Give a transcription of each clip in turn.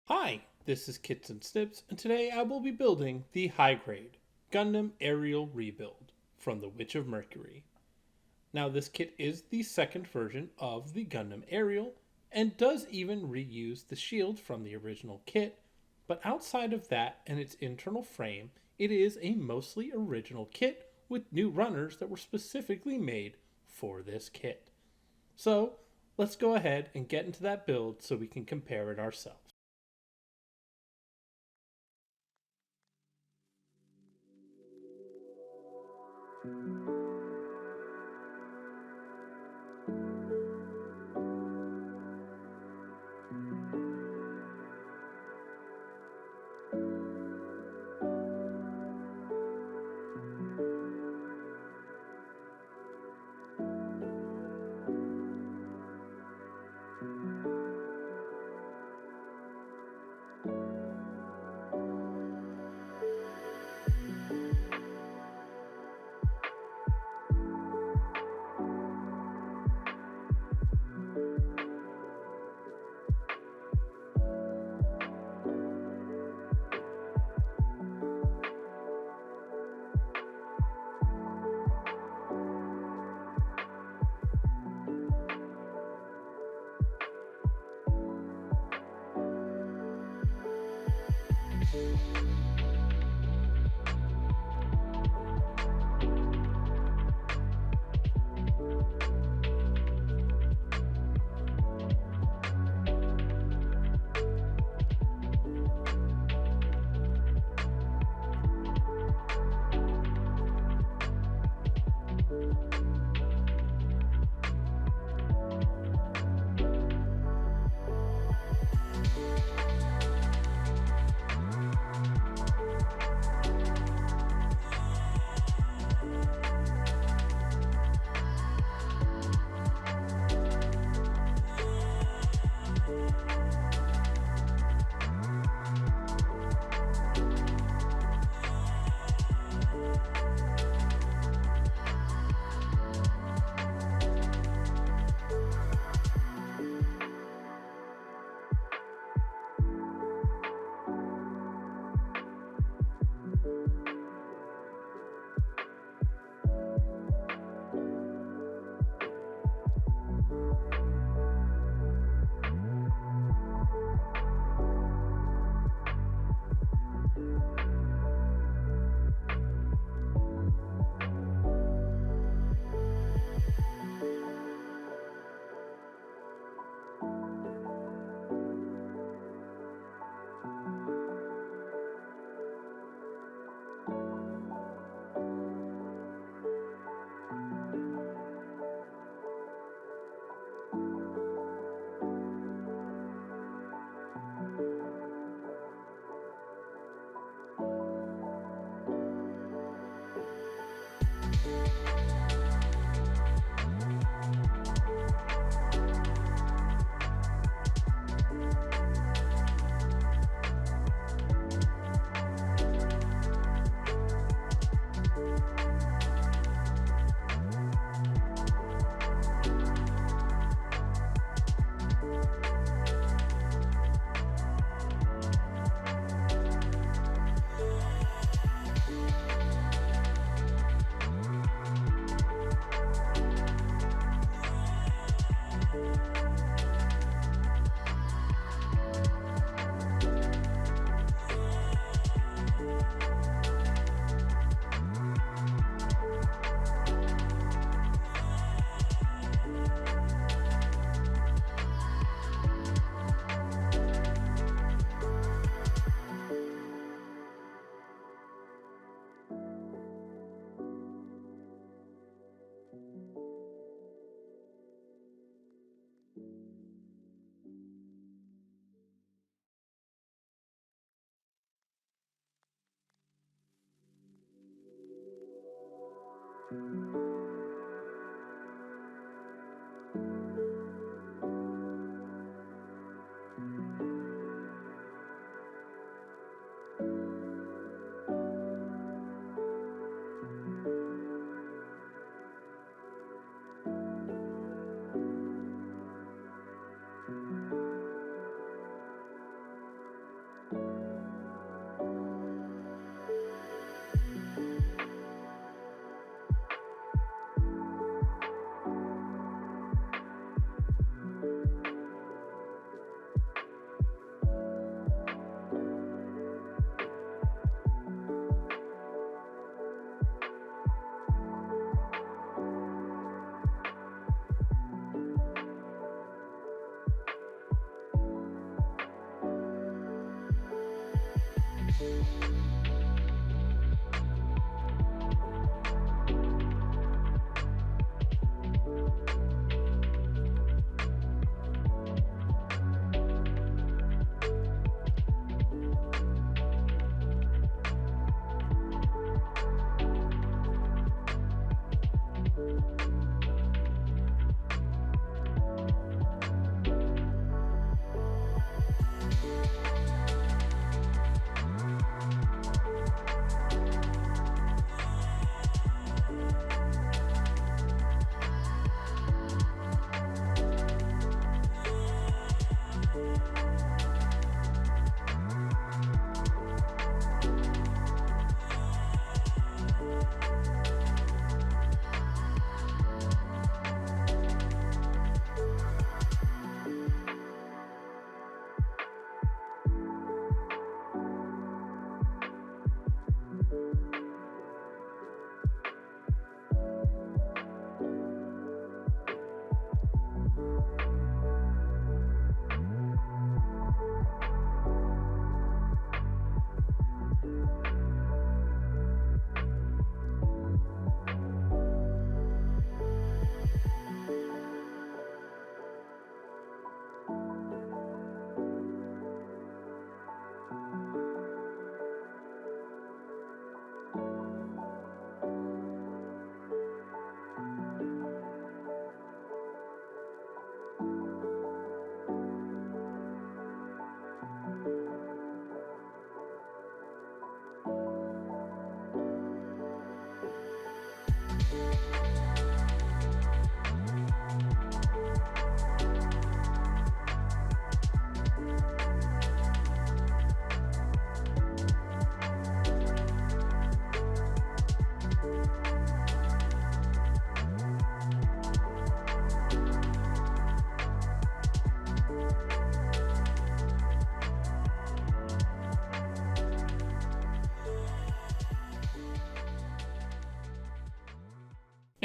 Hi, this is Kits and Snips, and today I will be building the high-grade Gundam aerial rebuild from the Witch of Mercury. Now this kit is the second version of the Gundam aerial and does even reuse the shield from the original kit, but outside of that and its internal frame, it is a mostly original kit with new runners that were specifically made for this kit. So let's go ahead and get into that build so we can compare it ourselves.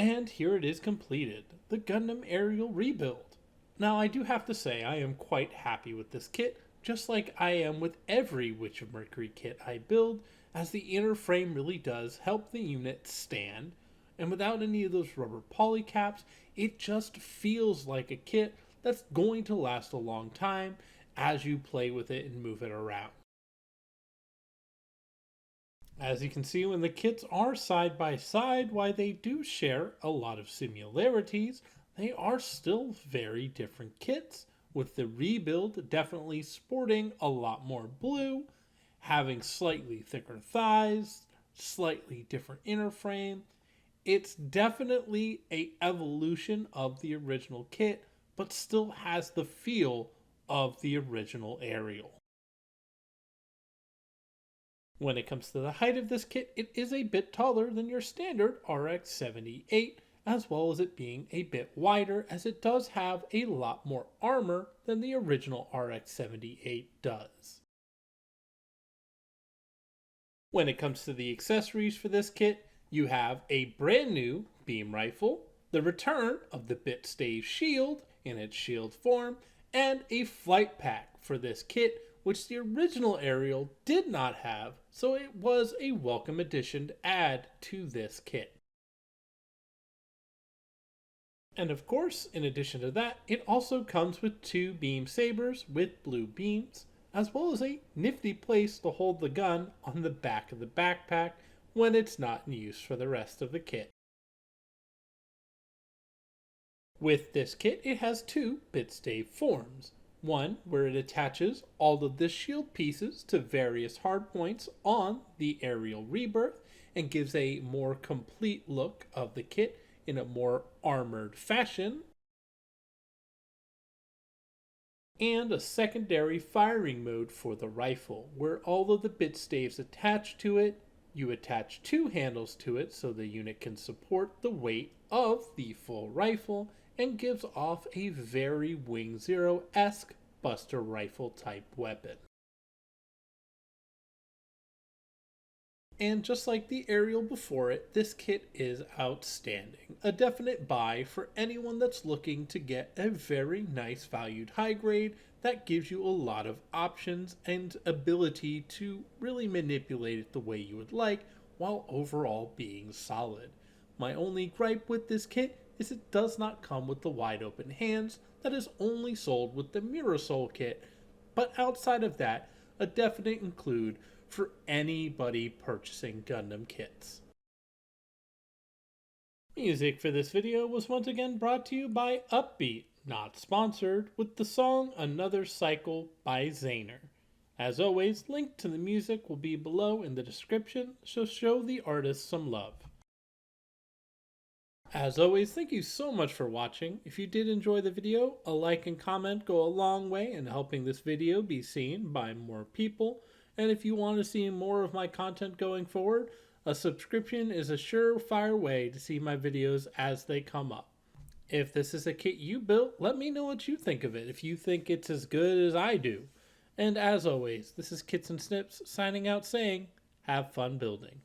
And here it is completed, the Gundam aerial rebuild. Now I do have to say I am quite happy with this kit, just like I am with every Witch of Mercury kit I build, as the inner frame really does help the unit stand, and without any of those rubber poly caps, it just feels like a kit that's going to last a long time as you play with it and move it around. As you can see, when the kits are side by side, while they do share a lot of similarities, they are still very different kits, with the rebuild definitely sporting a lot more blue, having slightly thicker thighs, slightly different inner frame. It's definitely a evolution of the original kit, but still has the feel of the original aerial. When it comes to the height of this kit, it is a bit taller than your standard RX-78, as well as it being a bit wider, as it does have a lot more armor than the original RX-78 does. When it comes to the accessories for this kit, you have a brand new beam rifle, the return of the bit stave shield in its shield form, and a flight pack for this kit, which the original aerial did not have, so it was a welcome addition to add to this kit. And of course, in addition to that, it also comes with 2 beam sabers with blue beams, as well as a nifty place to hold the gun on the back of the backpack when it's not in use for the rest of the kit. With this kit, it has 2 bit stave forms. One where it attaches all of the shield pieces to various hardpoints on the aerial rebirth and gives a more complete look of the kit in a more armored fashion. And a secondary firing mode for the rifle, where all of the bit staves attach to it. You attach 2 handles to it so the unit can support the weight of the full rifle, and gives off a very Wing Zero-esque Buster Rifle type weapon. And just like the aerial before it, this kit is outstanding. A definite buy for anyone that's looking to get a very nice valued high grade that gives you a lot of options and ability to really manipulate it the way you would like, while overall being solid. My only gripe with this kit is it does not come with the wide open hands that is only sold with the Mirasol kit, but outside of that, a definite include for anybody purchasing Gundam kits. Music for this video was once again brought to you by Upbeat, not sponsored, with the song Another Cycle by Zaner. As always, link to the music will be below in the description, so show the artist some love. As always, thank you so much for watching. If you did enjoy the video, a like and comment go a long way in helping this video be seen by more people. And if you want to see more of my content going forward, a subscription is a surefire way to see my videos as they come up. If this is a kit you built, let me know what you think of it, if you think it's as good as I do. And as always, this is Kits and Snips signing out saying, have fun building.